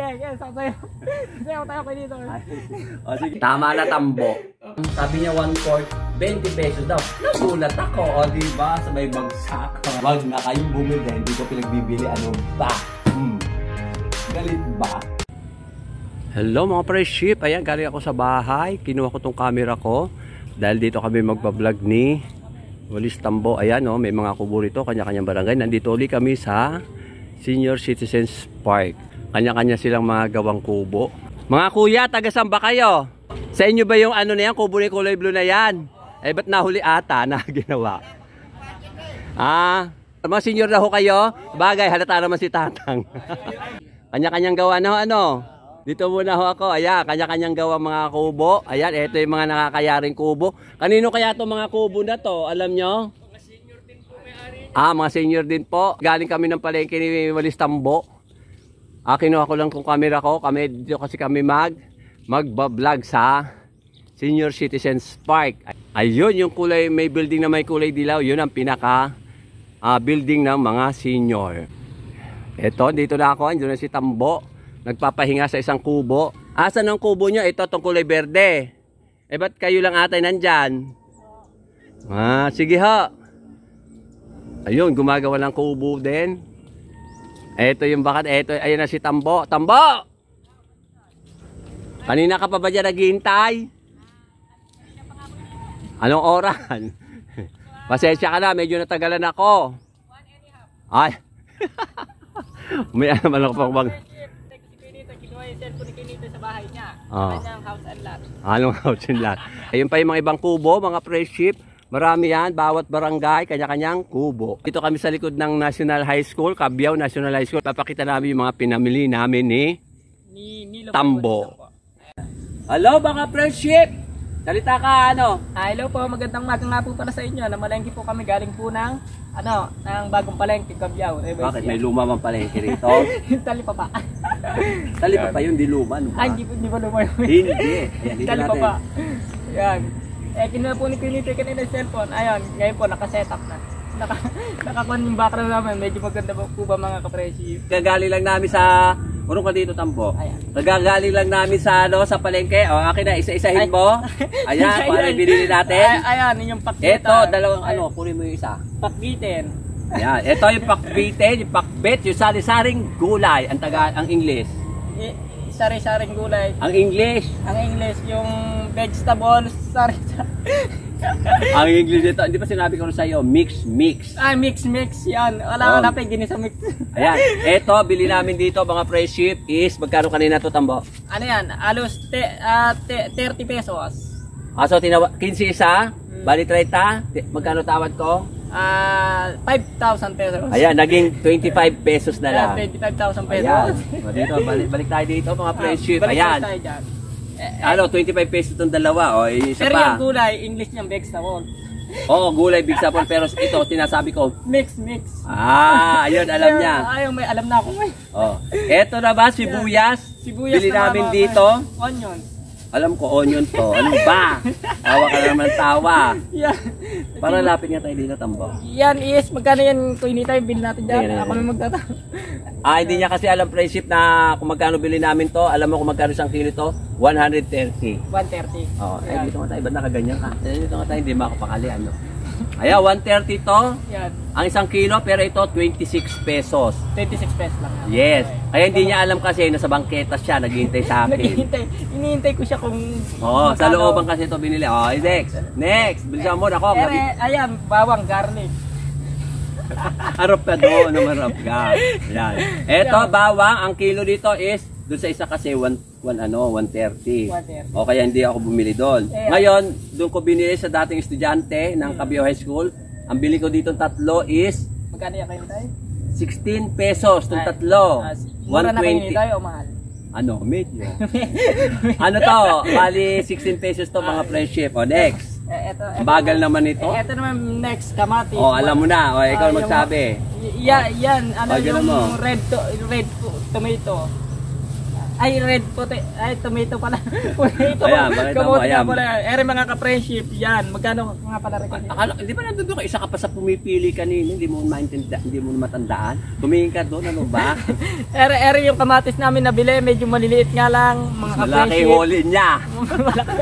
Sige, sasayaw. Sayaw tayo kayo dito. O sige. Tama na, Tambo. Sabi niya 1/4, 20 pesos daw. Nagulat ako, o diba? Sa may bagsak. Wag na kayong bumili, hindi ko pinagbibili. Ano ba? Galit ba? Hello mga pre-ship. Ayan, galing ako sa bahay. Kinuha ko tong camera ko. Dahil dito kami magpa-vlog ni Walis Tambo. Ayan, oh, may mga kubo rito, kanya-kanyang barangay. Nandito ulit kami sa Senior Citizens Park. Kanya-kanya silang mga gawang kubo. Mga kuya, taga-saan ba kayo? Sa inyo ba yung ano na yan, kubo ni kulay blue na yan? Eh, ba't nahuli ata na ginawa? Mga senior na ho kayo? Bagay, halata naman si Tatang. Kanya-kanyang gawa na ano? Dito muna ho ako. Ayan, kanya-kanyang gawa mga kubo. Ayan, ito yung mga nakakayaring kubo. Kanino kaya itong mga kubo na to? Alam nyo? Mga senior din po may-ari. Mga senior din po. Galing kami ng palengke ni Walis Tambo. Kinuha ko lang kung camera ko. Dito kasi kami mag-vlog sa Senior Citizens Park. Ayun, yung kulay, may building na may kulay dilaw. Yun ang pinaka building ng mga senior. Ito, dito na ako. Andun na si Tambo. Nagpapahinga sa isang kubo. Asan ang kubo nyo? Ito, itong kulay berde. Eh, ba't kayo lang atay nandyan? Sige ho. Ayun, gumagawa ng kubo din. Ito yung bakat. Ito, ayun na si Tambo. Tambo! Kanina ka pa ba dyan naghihintay? Anong oras? Pasensya ka na, medyo natagalan ako. Ay. May naman ako pang bang... Cellphone kinito sa bahay niya. Kanyang house and lot. Anong house and lot? Ayun pa yung mga ibang kubo, mga pre-ship. Marami yan, bawat barangay, kanya-kanyang kubo. Dito kami sa likod ng National High School, Cabiao National High School. Papakita namin yung mga pinamili namin ni Tambo. Hello mga pre-ship! Salita ka ano? Hello po, magandang umaga nga po para sa inyo. Namalengke po kami galing po ng ng bagong palengke, Cabiao. Bakit may luma mang palengke rito? Talipapa. Talipapa yun, di luma. Hindi pa luma yun. Hindi. Talipapa. Yan. Kinuha po ni Quinito kanina yung cellphone. Ayun, ngayon po naka-setup na. Nakakuha yung background namin. Medyo maganda po ba mga kapresyo? Gagaling lang namin sa... Urong ka dito, Tambo. Nagagaling lang namin sa sa palengke. O, akin na, isa-isahin mo. Ayan, para binili natin. Ayan, yung pakbitin. Ito, dalawang kunin mo yung isa. Pakbitin. Ayan, ito yung pakbitin, yung pakbit, yung sari-saring gulay. Ang English. Sari-saring gulay. Ang English? Ang English, yung vegetables, Ang English dito, hindi pa sinabi ko sa iyo, mix. Mix, yan. Wala pa yung sa mix. Ayan, ito, bili namin dito, mga fresh ship is, magkano kanina to, Tambo? Ano yan, alos 30 pesos. So, 15 isa, bali 30, magkano tawad ko? 5,000 pesos. Ayan, naging 25 pesos na lang. 25,000 pesos. Ayan, dito, balik tayo dito, mga fresh ship. Ayan. 25 pesos itong dalawa, o isa pero pa. Pero yung gulay, English niyang vegetable. Oo, gulay, vegetable, pero ito, sinasabi ko. Mix. Ayun, alam niya. Ayun, may alam na ako. Ito na ba, sibuyas? Bili namin dito. Onion. Alam ko, onion to. Ano ba? Tawa ka naman tawa. Yan. Para lapit nga tayo dito, Tambo. Yan is, magkano yan kung hindi tayo bili natin dyan? Ako na magtatawa. Hindi niya kasi alam price na kung magkano bili namin to. Alam mo kung magkano isang kilo to? 130. 130. Dito nga tayo. Ba't nakaganyan ka? Dito nga tayo, hindi makapakali. Ayan, 130 to. Yan. Ang isang kilo, pero ito 26 pesos. 26 pesos lang. Yes. Kaya hindi niya alam kasi nasa bangketa siya, naghihintay sa akin. Hinihintay ko siya kung... Sa looban kasi ito binili. Next. Bilisan mo na ako. Ayan, bawang garlic. Harap ka doon, marap ka. Yan. Ito, bawang, ang kilo dito is, doon sa isa kasi 130. O kaya hindi ako bumili doon. Ngayon, doon ko binili sa dating estudyante ng Cabiao High School. Ang bili ko dito tatlo is... Magkano yan kayo tayo? 16 pesos itong tatlo. Mura na kayo tayo o mahal? Medyo. To? Bali 16 pesos to mga friendship. Next. Bagal naman ito. Ito naman next, kamatis. Alam mo na. Ikaw magsabi. Yan, yung red tomato. Ay, red puti. Ay, tomato pala. Ito, Ayan, pakita mo, kamote nga ayan. pala. Ere mga ka-friendship, yan. Magkano nga pala rin kanina? Akala, di ba nandun ka, isa ka pa sa pumipili kanina, hindi mo maintindihan, hindi mo matandaan. Tumingin ka doon, ano ba? Ere yung kamatis namin nabili, medyo maliliit nga lang. Mga Malaki ka-friendship. yung holin niya.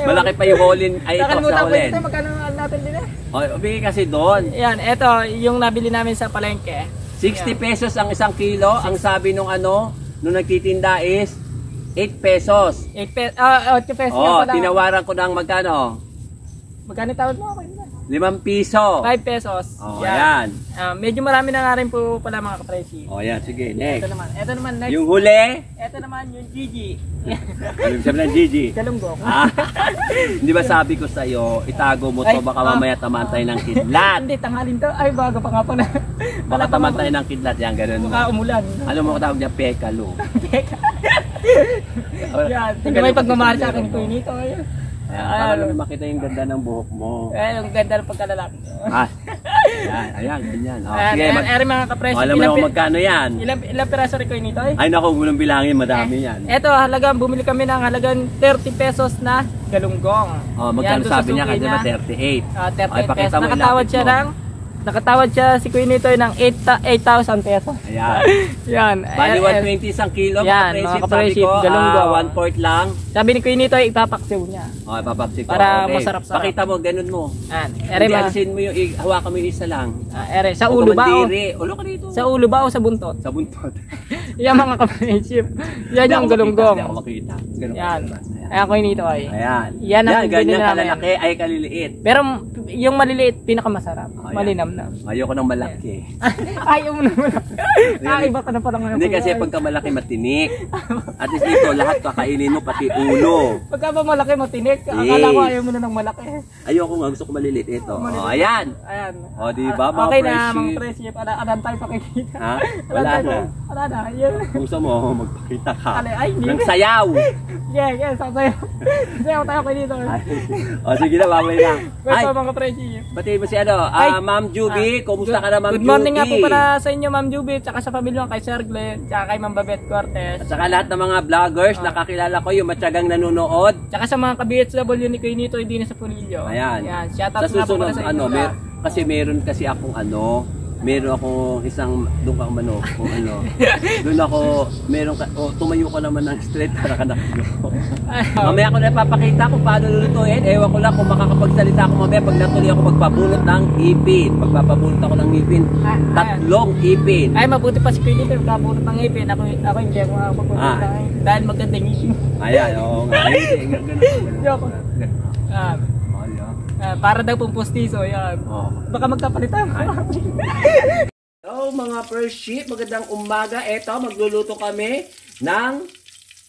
Malaki pa yung holin. Ay, ito Nakalimutan sa ko holin. ito, magkano natin din eh. O, bigay kasi doon. Yan, eto, yung nabili namin sa palengke. 60 pesos ang isang kilo. Ang sabi nung nung nagtitinda is 8 pesos. 8 pesos nga Oh, pala. tinawaran ko ng magkano? Magkano tawad mo ako? 5 piso. 5 pesos. Oh, ayan. Medyo marami na nga rin po pala mga ka-friendship. Oh, ayan. Sige, Ito next. naman, next. Yung huli. Ito naman, yung Gigi. Yung sabi ng Gigi. Galunggong. Ah, di ba sabi ko sa'yo, itago mo to, Ay, baka mamaya tamantay ng kidlat. Hindi, tanghalin to. Ay, bago pa nga pala. Baka tamantay ng kidlat, yan, ganun mo. Baka umulan. Alam mo ko tawag niya, pekalo. Yan, tingnan mo yung pagmamahal sa akin ko nito. Para lang makita yung ganda ng buhok mo. Yung ganda ng pagkalalaki. Ah, ayan, ganyan. Oh, Ayan, sige, ayan, mga ka-friendship. alam mo na kung magkano yan. Ilang piraso rin ko nito eh? Ay naku, walang bilangin, madami yan. Eto, halagang bumili kami ng halagang 30 pesos na galunggong. Oh, magkano Yan, doon sa sabi niya? suki Kasi ba 38? 38 pakita pesos. mo, Nakatawad ilapit siya mo. nakatawad siya si Queen nito ng 8,000 pesos. Ayan. Yan. Bali 120 isang kilo, Yan, mga mga ka-friendship, sabi ko, galunggong. 1/4 lang. Sabi ni Queen nito, ipapaksiw niya. Oh, papaksik ko. Para Okay. masarap-sarap. Pakita mo, ganun mo. Yan. Ere Hindi, ma. alisin mo yung, hawakan mo yung isa lang. Ere, sa ulo ba o? Ulo ka dito. Sa ulo ba o sa buntot? Sa buntot. Yan mga ka-friendship. Yan yung galunggong. Hindi ako makita. Ganun Yan. ka. Ayan Queen nito ay. Ayan. Yan ang ganyan binili namin. kalalaki ay kaliliit. Pero yung maliliit, pinakamasarap. Oh, yan. Malinamnam. Ayoko ng malaki. Ayaw mo naman. Iba ka na pala ngayon. Hindi kasi pagka malaki matinik. At least dito lahat kakainin mo pati ulo. Pagka ba malaki, matinik. Yes. Akala ko ayaw mo na ng malaki. Ayoko nga, gusto ko maliliit ito. Oh, ayan. Ayan. O, diba, mga Okay na, friendship? mga friendship. Adan tayo pakikita. Ha? Wala na. Wala na. Yun. Kung gusto mo, magpakita ka. Ay, hindi. Ng sayaw. Yeah, sasayaw. Sayaw tayo kayo dito. O, sige na, mamay na. Ay, Pwede mga friendship. pati mo si Ma'am Juby. Kumusta ka na, Ma'am Juby? Good morning nga po pala sa inyo, Ma'am Juby. Tsaka sa pamilya kay Sir Glenn. Tsaka kay Ma'am Babette Cortez. At saka lahat ng mga vloggers, nakakilala ko yung matyagang nanonood. Tsaka sa mga ka-BHW ni Kuya Nito, hindi na sa Pulillo. Ayan. Yan. Shoutout Sa nga po pala susunod, sa inyo. kasi meron kasi akong meron akong isang, doon ka umano, kung doon ako, tumayo ko naman ng straight para ka nakagawa. Mamaya ko na papakita kung paano lulutuin. Ewan ko lang kung makakapagsalita ako mamaya pag natuloy ako magpabunot ng ipin. Magpapabunot ako ng ipin. Tatlong ipin. Ay, mabuti pa si Kuya Nito, kapulot ng ngipin. Ako hindi ako makapagpapulot ng ngipin. Dahil magandang ngipin. Ayan, oo nga. Hindi, ganun. Joke. Para daw pong postiso, yan. Oh. Baka magkapalitan. So mga first sheet, magandang umaga. Eto, magluluto kami ng,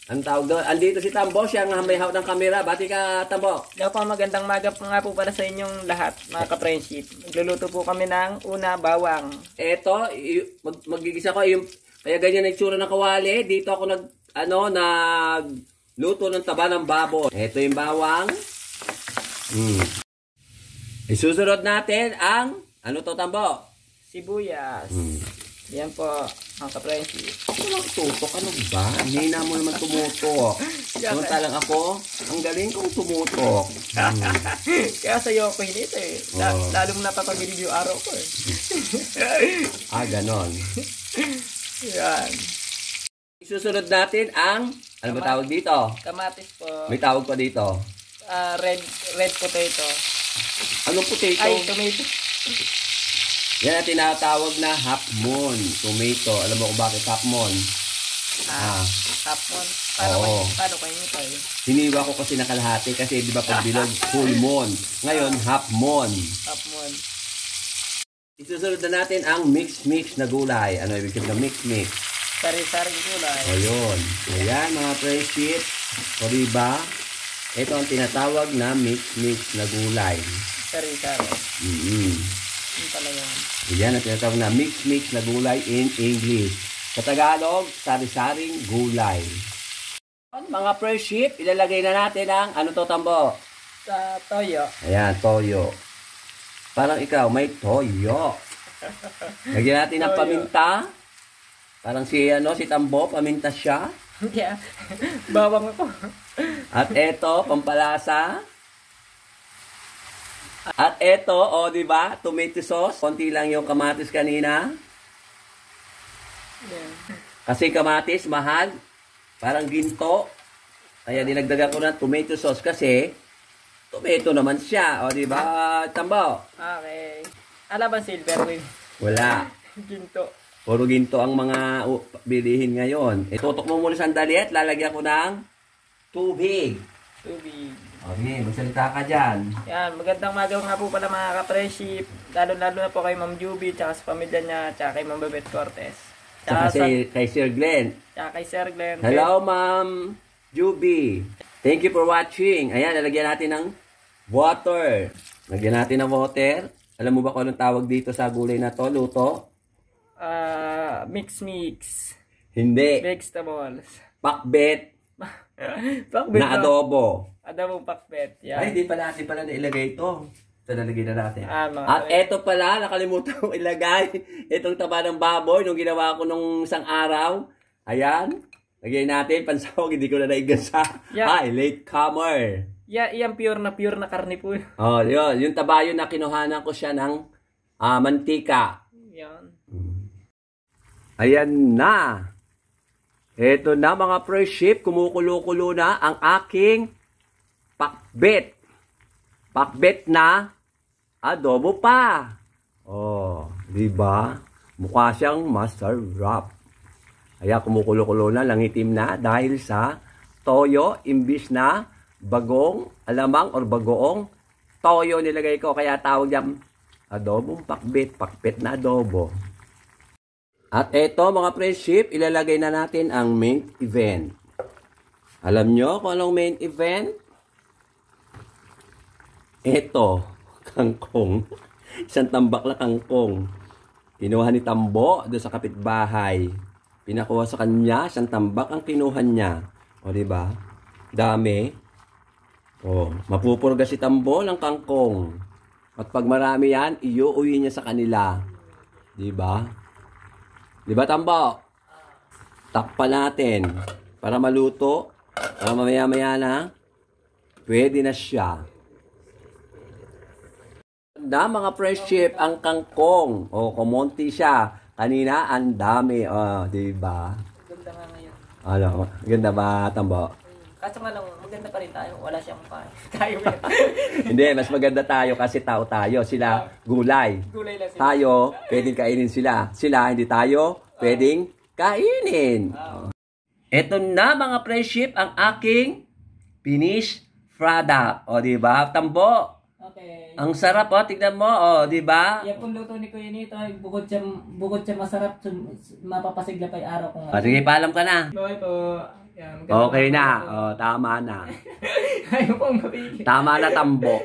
ang tawag doon, andito si Tambo, siya ang may hawak ng kamera. Bati ka, Tambo. Daw po magandang maga po nga po para sa inyong lahat, mga ka-friendship. Magluluto po kami ng una, bawang. Eto, magigisa ko yung, kaya ganyan ang itsura ng kawali. Dito ako nagluto ng taba ng baboy. Eto yung bawang. Isusunod natin ang, ano to, Tambo? Sibuyas. Yan po, mga ka-friendship. Tutok, ano ba? Hindi na mo naman tumutok. Samantalang ako, ang galing kong tumutok. Kaya sa'yo ako hindi ito eh. Lalo mo napapag-review araw ko eh. Ganon. Yan. Isusunod natin ang, ano ba tawag dito? Kamatis po. May tawag pa dito. Red potato. Anong potato? Ay, tomato. Yan ang tinatawag na half moon tomato. Alam mo kung bakit half moon? Half moon. Paano kayo nito eh? Hiniwa ko kasi nakalahati kasi di ba pag bilog full moon. Ngayon half moon. Half moon. Isusunod na natin ang mix na gulay. Ano ibig sabihin ng mix? Sari-saring gulay. Ayun. Ayan mga friendship. O diba? Ito ang tinatawag na mix na gulay. Sari-sari. Yung pala yan. Yan ang tinatawag na mix na gulay in English. Sa Tagalog, sari-saring gulay. Mga friendship, ilalagay na natin ang, ano to, Tambo? Sa toyo. Ayan, toyo. Parang ikaw, may toyo. Lagyan natin ng paminta. Parang si Tambo, paminta siya. Kaya, bawang ako. At eto, pampalasa. At eto, o di ba, tomato sauce. Konti lang yung kamatis kanina. Yan. Kasi kamatis, mahal. Parang ginto. Kaya dinagdagan ko ng tomato sauce kasi tomato naman siya. O di ba, Tambo? Okay. Ala ba silver wing? Wala. Ginto. Puro ginto ang mga bilihin ngayon. Itutok mo muna sandali at lalagyan ko ng tubig. Tubig. Okay, magsalita ka dyan. Yan, magandang umaga nga po pala mga ka-friendship. Lalo-lalo na po kay Ma'am Juby, tsaka sa pamilya niya, tsaka kay Ma'am Babette Cortez. Tsaka kay Sir Glenn. Tsaka kay Sir Glenn. Hello, Ma'am Juby. Thank you for watching. Ayan, lalagyan natin ng water. Lagyan natin ng water. Alam mo ba kung anong tawag dito sa gulay na to, luto? Mix. Hindi. Vegetables. Pakbet Pakbet na adobo. Adobong pakbet. Yan. Ay, di pala nailagay ito. Ito nalagay na natin. Mga At eto pala, nakalimutan kong ilagay. Itong taba ng baboy, nung ginawa ko nung isang araw. Ayan. Lagyan natin, pansawag, hindi ko na naigasa. Yeah. Ay, late comer. Yan, pure na karne po. Oh, yun. Yung taba yun na kinuhanan ko siya ng mantika. Yan. Ayan na. Eto na mga friendship, kumukulo-kulo na ang aking pakbet. Pakbet na adobo pa. Oh, di ba? Mukha siyang masarap. Kaya kumukulo-kulo na, langitim na dahil sa toyo imbis na bagong alamang or bagoong toyo nilagay ko. Kaya tawag yan adobong pakbet, pakbet na adobo. At eto mga friendship, ilalagay na natin ang main event. Alam nyo kung anong main event? Eto, kangkong. Isang tambak na kangkong. Kinuha ni Tambo doon sa kapitbahay. Pinakuha sa kanya, isang tambak ang kinuha niya. O, diba? Dami. O, mapupurga si Tambo ng kangkong. At pag marami yan, iuuwi niya sa kanila. Diba? Diba, Tambo? Takpan natin. Para maluto. Para mamaya-maya na. Pwede na siya. Na mga friendship, ang kangkong. O, kumonti siya. Kanina, ang dami. O, diba? Ganda nga ngayon. Ano, ganda ba, Tambo? Kaso nga lang, maganda pa rin tayo. Wala siyang kain. Tayo yan. Hindi, mas maganda tayo kasi tao tayo. Sila, gulay. Gulay lang sila. Tayo, pwedeng kainin sila. Sila, hindi tayo, pwedeng kainin. Ito na mga friendship, ang aking finished product. O, diba? Tambo. Okay. Ang sarap, o. Tignan mo, o. Diba? Yan pong luto ni Kuya Nito, bukod siya masarap, mapapasigla pa yung araw ko nga. O, sige, paalam ka na. Okay po. Yan, Okay na. O, tama na. Ayaw pong mapigil. Tama na, Tambo.